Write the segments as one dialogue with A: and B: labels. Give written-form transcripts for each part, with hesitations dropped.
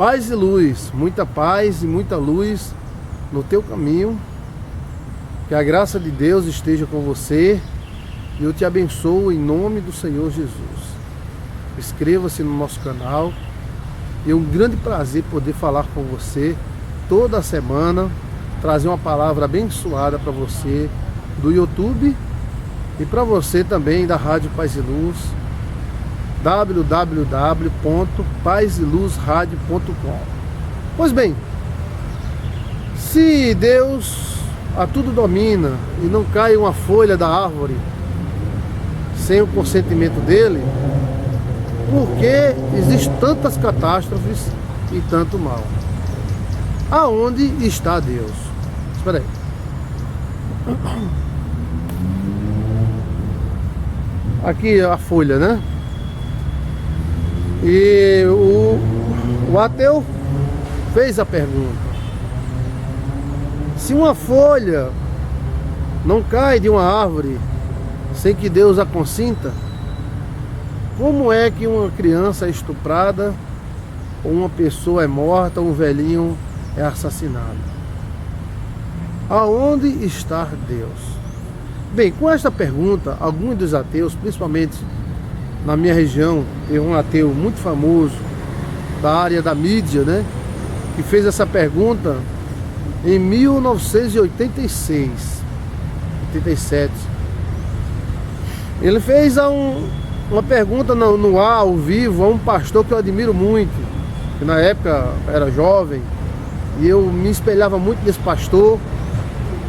A: Paz e luz, muita paz e muita luz no teu caminho. Que a graça de Deus esteja com você e eu te abençoo em nome do Senhor Jesus. Inscreva-se no nosso canal. É um grande prazer poder falar com você toda semana, trazer uma palavra abençoada para você do YouTube e para você também da Rádio Paz e Luz, www.pazeluzradio.com. Pois bem, se Deus a tudo domina e não cai uma folha da árvore sem o consentimento dele, por que existem tantas catástrofes e tanto mal? Aonde está Deus? Espera aí. Aqui a folha, né? E o ateu fez a pergunta: se uma folha não cai de uma árvore sem que Deus a consinta, como é que uma criança é estuprada, ou uma pessoa é morta, ou um velhinho é assassinado? Aonde está Deus? Bem, com esta pergunta, alguns dos ateus, principalmente na minha região, tem um ateu muito famoso da área da mídia, né, que fez essa pergunta em 1986, 87. Ele fez uma pergunta no ar, ao vivo, a um pastor que eu admiro muito, que na época era jovem, e eu me espelhava muito nesse pastor,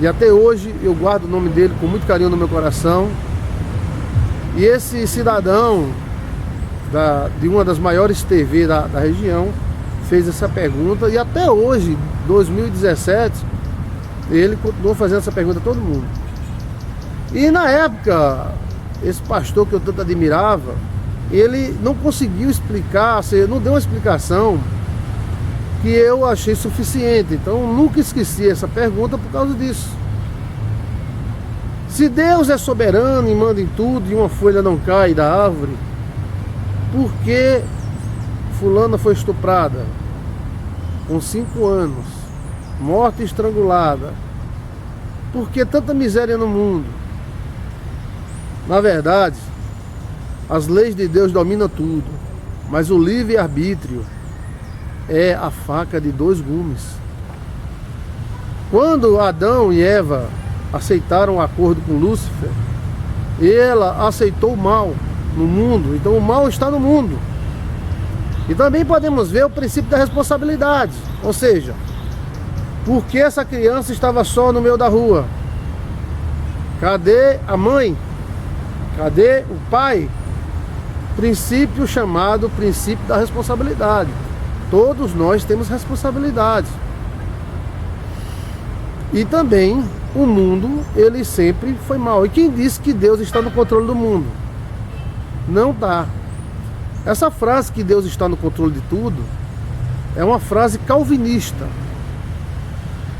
A: e até hoje eu guardo o nome dele com muito carinho no meu coração. E esse cidadão de uma das maiores TV da região fez essa pergunta, e até hoje, 2017, ele continuou fazendo essa pergunta a todo mundo. E na época, esse pastor que eu tanto admirava, ele não conseguiu explicar, não deu uma explicação que eu achei suficiente. Então eu nunca esqueci essa pergunta por causa disso. Se Deus é soberano e manda em tudo e uma folha não cai da árvore, por que fulana foi estuprada com 5 anos, morta e estrangulada? Por que tanta miséria no mundo? Na verdade, as leis de Deus dominam tudo, mas o livre-arbítrio é a faca de 2 gumes. Quando Adão e Eva aceitaram o acordo com Lúcifer, ela aceitou o mal no mundo, então o mal está no mundo. E também podemos ver o princípio da responsabilidade, ou seja, por que essa criança estava só no meio da rua? Cadê a mãe? Cadê o pai? Princípio chamado princípio da responsabilidade. Todos nós temos responsabilidade. E também o mundo, ele sempre foi mal. E quem disse que Deus está no controle do mundo? Não está. Essa frase que Deus está no controle de tudo é uma frase calvinista.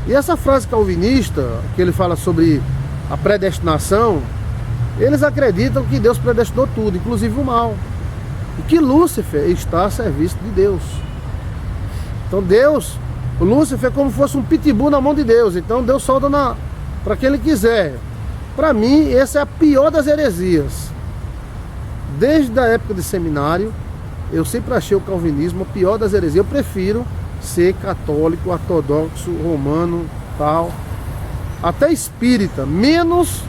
A: E essa frase calvinista, que ele fala sobre a predestinação, eles acreditam que Deus predestinou tudo, inclusive o mal. E que Lúcifer está a serviço de Deus. Então Deus, o Lúcifer é como se fosse um pitbull na mão de Deus. Então Deus solta para quem ele quiser. Para mim, essa é a pior das heresias. Desde a época de seminário, eu sempre achei o calvinismo a pior das heresias. Eu prefiro ser católico, ortodoxo, romano, tal, até espírita, menos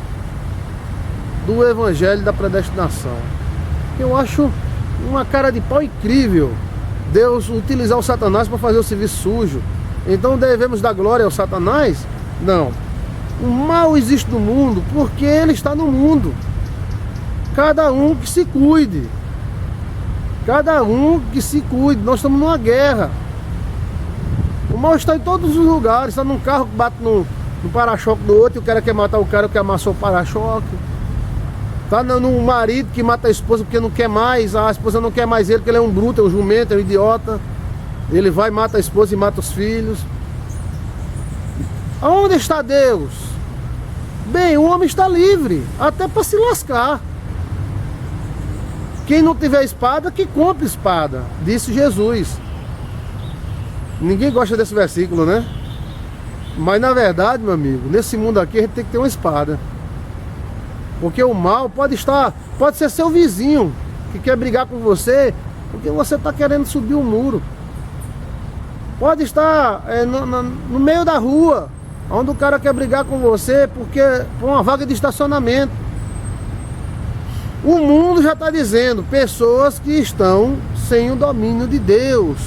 A: do evangelho da predestinação. Eu acho uma cara de pau incrível Deus utilizar o Satanás para fazer o serviço sujo. Então devemos dar glória ao Satanás? Não. O mal existe no mundo porque ele está no mundo. Cada um que se cuide. Cada um que se cuide. Nós estamos numa guerra. O mal está em todos os lugares. Está num carro que bate no para-choque do outro e o cara quer matar o cara que amassou o para-choque. Está no marido que mata a esposa porque não quer mais. A esposa não quer mais ele porque ele é um bruto, é um jumento, é um idiota. Ele vai, mata a esposa e mata os filhos. Aonde está Deus? Bem, o homem está livre, até para se lascar. Quem não tiver espada, que compre espada, disse Jesus. Ninguém gosta desse versículo, né? Mas na verdade, meu amigo, nesse mundo aqui a gente tem que ter uma espada. Porque o mal pode ser seu vizinho que quer brigar com você porque você está querendo subir o muro. Pode estar no meio da rua, onde o cara quer brigar com você por uma vaga de estacionamento. O mundo já está dizendo, pessoas que estão sem o domínio de Deus.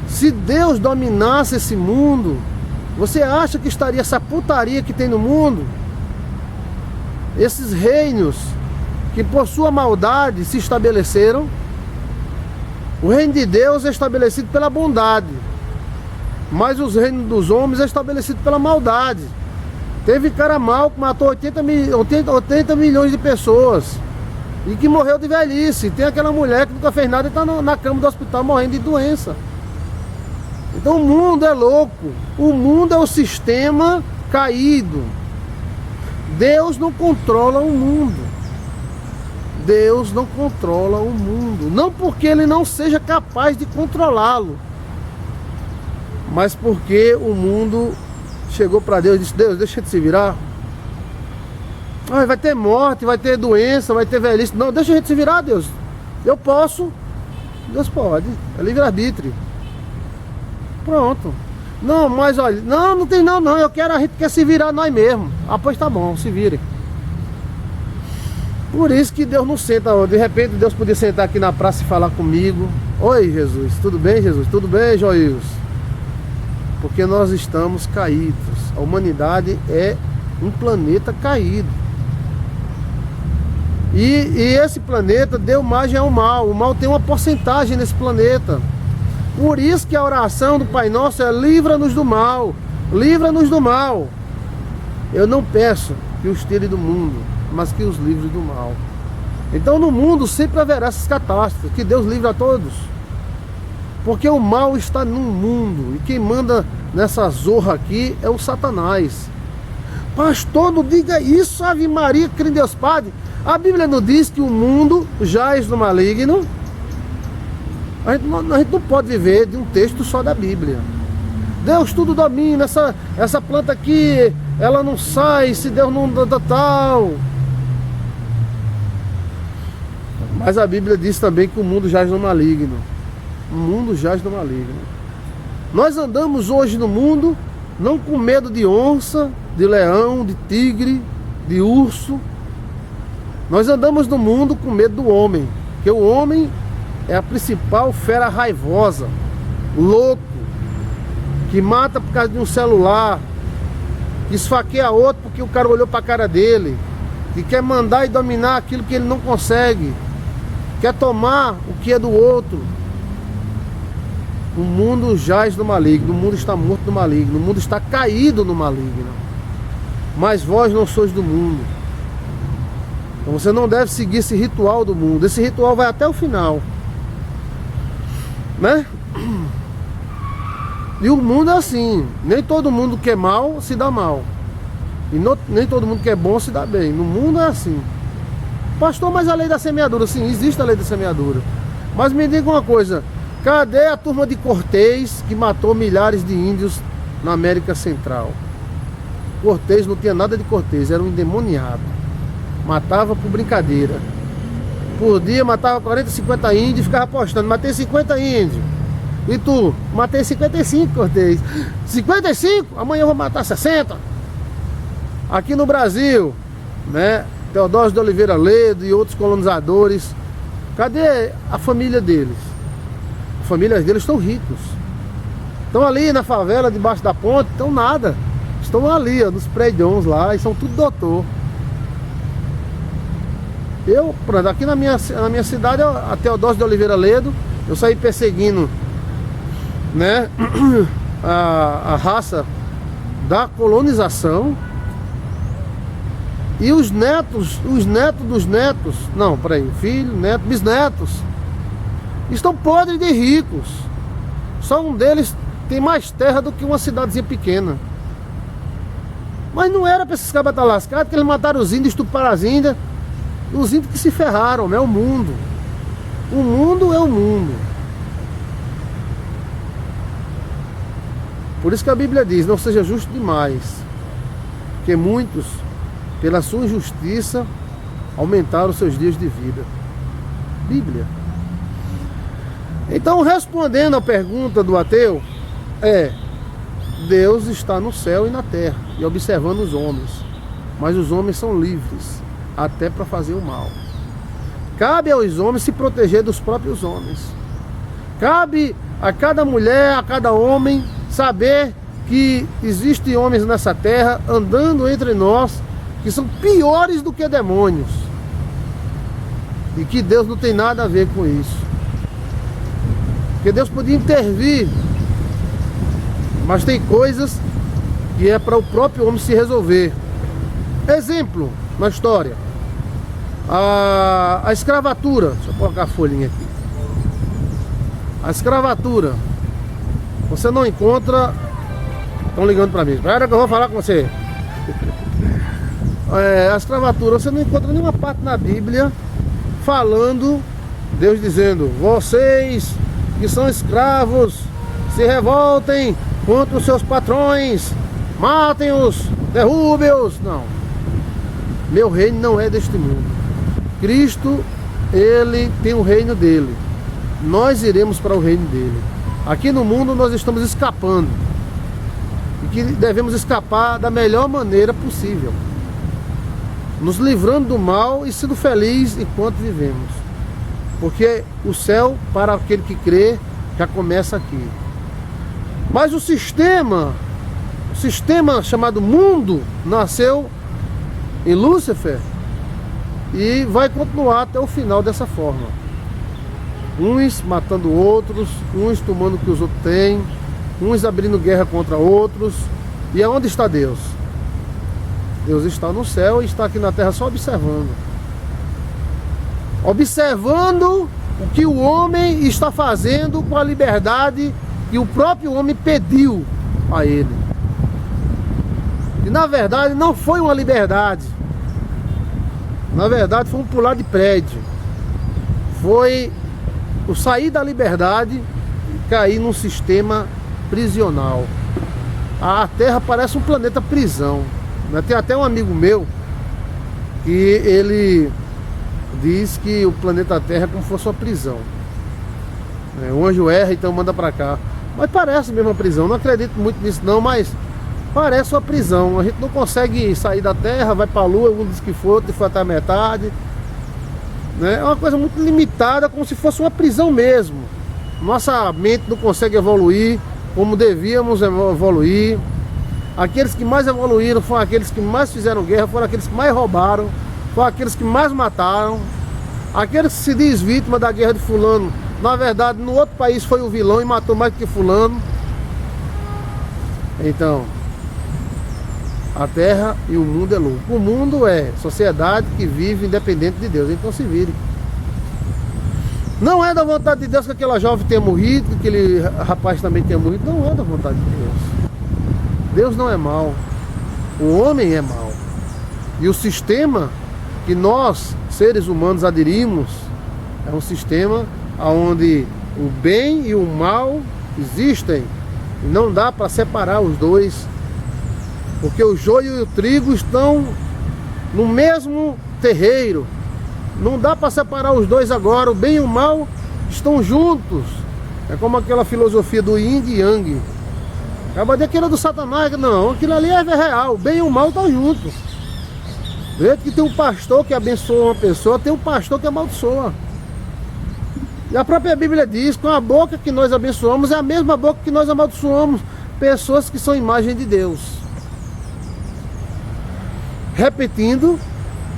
A: Se Deus dominasse esse mundo, você acha que estaria essa putaria que tem no mundo? Esses reinos que por sua maldade se estabeleceram. O reino de Deus é estabelecido pela bondade, mas os reinos dos homens é estabelecido pela maldade. Teve cara mau que matou 80 milhões de pessoas e que morreu de velhice. Tem aquela mulher que nunca fez nada e está na cama do hospital morrendo de doença. Então o mundo é louco. O mundo é o sistema caído. Deus não controla o mundo. Deus não controla o mundo. Não porque Ele não seja capaz de controlá-lo, mas porque o mundo chegou para Deus e disse: Deus, deixa de se virar. Vai ter morte, vai ter doença, vai ter velhice. Não, deixa a gente se virar, Deus. Eu posso. Deus pode. É livre-arbítrio. Pronto. Não, mas olha, não tem não. A gente quer se virar nós mesmos. Ah, pois tá bom, se virem. Por isso que Deus não senta. De repente Deus podia sentar aqui na praça e falar comigo: oi, Jesus, tudo bem, Jesus? Tudo bem, Joils? Porque nós estamos caídos. A humanidade é um planeta caído. E esse planeta deu margem ao mal. O mal tem uma porcentagem nesse planeta. Por isso que a oração do Pai Nosso é: livra-nos do mal. Livra-nos do mal. Eu não peço que os tire do mundo, mas que os livre do mal. Então no mundo sempre haverá essas catástrofes. Que Deus livre a todos. Porque o mal está no mundo. E quem manda nessa zorra aqui é o Satanás. Pastor, não diga isso, Ave Maria, crê em Deus Padre. A Bíblia não diz que o mundo jaz no maligno. A gente não pode viver de um texto só da Bíblia. Deus tudo domina. Essa planta aqui, ela não sai se Deus não dá tal. Mas a Bíblia diz também que o mundo jaz no maligno. O mundo jaz no maligno. Nós andamos hoje no mundo não com medo de onça, de leão, de tigre, de urso. Nós andamos no mundo com medo do homem. Porque o homem é a principal fera raivosa, louco, que mata por causa de um celular, que esfaqueia outro porque o cara olhou para a cara dele, que quer mandar e dominar aquilo que ele não consegue, quer tomar o que é do outro. O mundo jaz no maligno, o mundo está morto no maligno, o mundo está caído no maligno. Mas vós não sois do mundo. Então você não deve seguir esse ritual do mundo. Esse ritual vai até o final, né? E o mundo é assim. Nem todo mundo que é mal se dá mal. E nem todo mundo que é bom se dá bem. No mundo é assim. Pastor, mas a lei da semeadura? Sim, existe a lei da semeadura. Mas me diga uma coisa: cadê a turma de Cortés que matou milhares de índios na América Central? Cortés não tinha nada de Cortés, era um endemoniado. Matava por brincadeira. Por dia matava 40, 50 índios e ficava apostando: matei 50 índios. E tu? Matei 55, Cortés. 55? Amanhã eu vou matar 60. Aqui no Brasil, né? Teodósio de Oliveira Ledo e outros colonizadores. Cadê a família deles? As famílias deles estão ricos. Estão ali na favela, debaixo da ponte, estão nada. Estão ali, ó, nos prédios lá, e são tudo doutor. Eu, aqui na minha cidade, a Teodósio de Oliveira Ledo, eu saí perseguindo, né, a raça da colonização. E os netos dos netos, não, peraí, filho, neto, bisnetos, estão podres de ricos. Só um deles tem mais terra do que uma cidadezinha pequena. Mas não era para esses cabas estar lascados, que eles mataram os índios, estupraram as índias. Os índios que se ferraram, é o mundo. O mundo é o mundo. Por isso que a Bíblia diz, não seja justo demais, porque muitos, pela sua injustiça, aumentaram seus dias de vida. Bíblia. Então, respondendo à pergunta do ateu, Deus está no céu e na terra, e observando os homens, mas os homens são livres, até para fazer o mal. Cabe aos homens se proteger dos próprios homens. Cabe a cada mulher, a cada homem, saber que existem homens nessa terra, andando entre nós, que são piores do que demônios. E que Deus não tem nada a ver com isso. Porque Deus podia intervir, mas tem coisas que é para o próprio homem se resolver. Exemplo na história, a escravatura. Deixa eu colocar a folhinha aqui. A escravatura, você não encontra. Estão ligando para mim, espera que eu vou falar com você. A escravatura, você não encontra nenhuma parte na Bíblia falando, Deus dizendo: vocês que são escravos, se revoltem contra os seus patrões, matem-os, derrubem-os. Não. Meu reino não é deste mundo. Cristo, ele tem o reino dele. Nós iremos para o reino dele. Aqui no mundo nós estamos escapando. E que devemos escapar da melhor maneira possível, nos livrando do mal e sendo feliz enquanto vivemos. Porque o céu, para aquele que crê, já começa aqui. Mas o sistema chamado mundo, nasceu em Lúcifer e vai continuar até o final dessa forma. Uns matando outros, uns tomando o que os outros têm, uns abrindo guerra contra outros. E aonde está Deus? Deus está no céu e está aqui na terra só observando. Observando o que o homem está fazendo com a liberdade que o próprio homem pediu a ele. E na verdade não foi uma liberdade. Na verdade foi um pular de prédio. Foi o sair da liberdade e cair num sistema prisional. A Terra parece um planeta prisão. Tem até um amigo meu que ele diz que o planeta Terra é como se fosse uma prisão. O anjo erra, então manda pra cá. Mas parece mesmo uma prisão. Não acredito muito nisso não, mas parece uma prisão. A gente não consegue sair da Terra, vai pra Lua, um diz que foi, outro foi até a metade. É uma coisa muito limitada, como se fosse uma prisão mesmo. Nossa mente não consegue evoluir como devíamos evoluir. Aqueles que mais evoluíram foram aqueles que mais fizeram guerra, foram aqueles que mais roubaram, foram aqueles que mais mataram. Aqueles que se diz vítima da guerra de fulano, na verdade no outro país foi o vilão e matou mais do que fulano. Então, a terra e o mundo é louco. O mundo é sociedade que vive independente de Deus, então se vire. Não é da vontade de Deus que aquela jovem tenha morrido, que aquele rapaz também tenha morrido. Não é da vontade de Deus. Deus não é mau, o homem é mau. E o sistema que nós, seres humanos, aderimos é um sistema onde o bem e o mal existem. E não dá para separar os dois, porque o joio e o trigo estão no mesmo terreiro. Não dá para separar os dois agora. O bem e o mal estão juntos. É como aquela filosofia do yin e yang. Acaba de aquilo do Satanás. Não, aquilo ali é real. O bem e o mal estão juntos. Vê que tem um pastor que abençoa uma pessoa, tem um pastor que amaldiçoa. E a própria Bíblia diz que com a boca que nós abençoamos é a mesma boca que nós amaldiçoamos pessoas que são imagem de Deus. Repetindo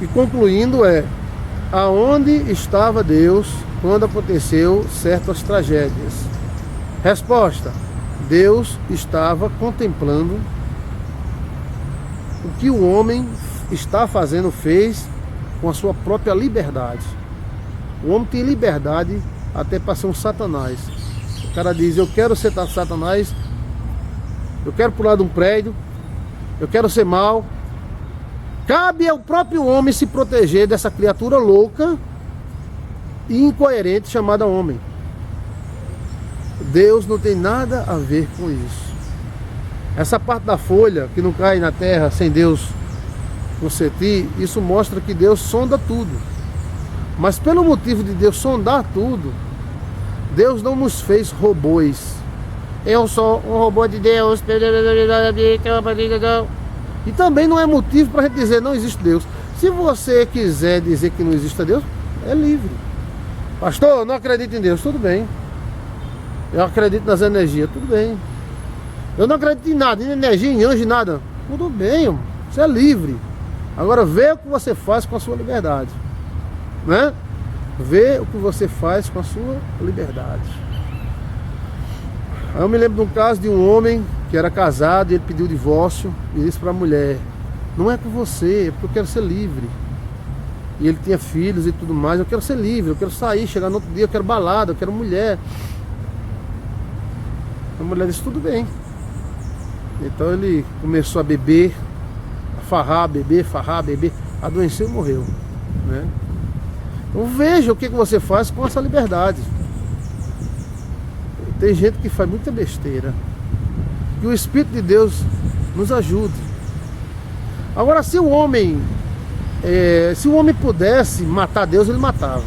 A: e concluindo aonde estava Deus quando aconteceu certas tragédias? Resposta: Deus estava contemplando o que o homem está fazendo, fez com a sua própria liberdade. O homem tem liberdade até para ser um Satanás. O cara diz: eu quero ser Satanás, eu quero pular de um prédio, eu quero ser mau. Cabe ao próprio homem se proteger dessa criatura louca e incoerente chamada homem. Deus não tem nada a ver com isso. Essa parte da folha que não cai na terra sem Deus consentir, isso mostra que Deus sonda tudo. Mas pelo motivo de Deus sondar tudo, Deus não nos fez robôs. Eu sou um robô de Deus. E também não é motivo para a gente dizer não existe Deus. Se você quiser dizer que não existe Deus, é livre. Pastor, eu não acredito em Deus. Tudo bem. Eu acredito nas energias. Tudo bem. Eu não acredito em nada, em energia, em anjo, em nada. Tudo bem, irmão. Você é livre. Agora vê o que você faz com a sua liberdade, né? Vê o que você faz com a sua liberdade. Aí eu me lembro de um caso de um homem que era casado e ele pediu o divórcio e disse para a mulher: não é com você, é porque eu quero ser livre. E ele tinha filhos e tudo mais. Eu quero ser livre, eu quero sair, chegar no outro dia, eu quero balada, eu quero mulher. A mulher disse: tudo bem. Então ele começou a beber, a farrar, beber, adoeceu e morreu, né? Então veja o que você faz com essa liberdade. Tem gente que faz muita besteira. Que o Espírito de Deus nos ajude. Agora, se o homem pudesse matar Deus, ele matava.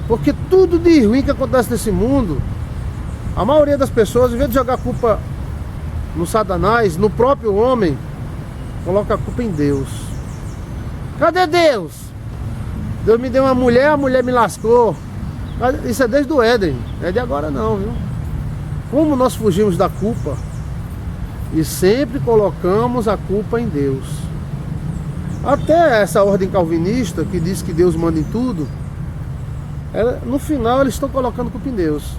A: Porque tudo de ruim que acontece nesse mundo, a maioria das pessoas, em vez de jogar a culpa no Satanás, no próprio homem, coloca a culpa em Deus. Cadê Deus? Deus me deu uma mulher, a mulher me lascou. Isso é desde o Éden, é de agora não, viu? Como nós fugimos da culpa e sempre colocamos a culpa em Deus. Até essa ordem calvinista que diz que Deus manda em tudo, no final eles estão colocando culpa em Deus.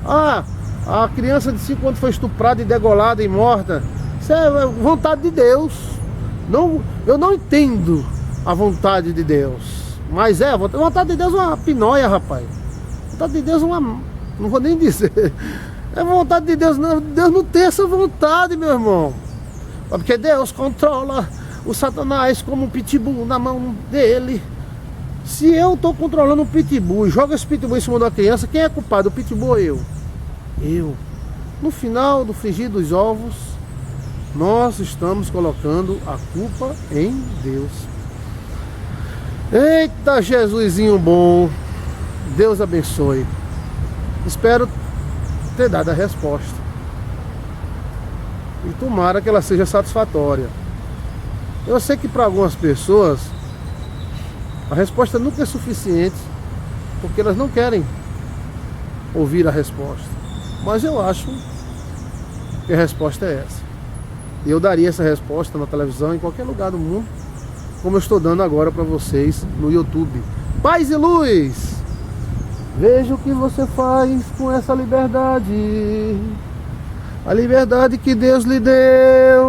A: Ah, a criança de 5 anos foi estuprada e degolada e morta. Isso é vontade de Deus. Não, eu não entendo a vontade de Deus, mas a vontade de Deus é uma pinóia, rapaz. A vontade de Deus é uma... não vou nem dizer. É vontade de Deus, não. Deus não tem essa vontade, meu irmão. Porque Deus controla o Satanás como um pitbull na mão dele. Se eu estou controlando um pitbull e jogo esse pitbull em cima de uma criança, quem é culpado? O pitbull ou eu? Eu. No final do frigir dos ovos, nós estamos colocando a culpa em Deus. Eita, Jesusinho bom. Deus abençoe. Espero ter dado a resposta. E tomara que ela seja satisfatória. Eu sei que para algumas pessoas a resposta nunca é suficiente, porque elas não querem ouvir a resposta. Mas eu acho que a resposta é essa. E eu daria essa resposta na televisão, em qualquer lugar do mundo, como eu estou dando agora para vocês no YouTube. Paz e luz! Veja o que você faz com essa liberdade. A liberdade que Deus lhe deu.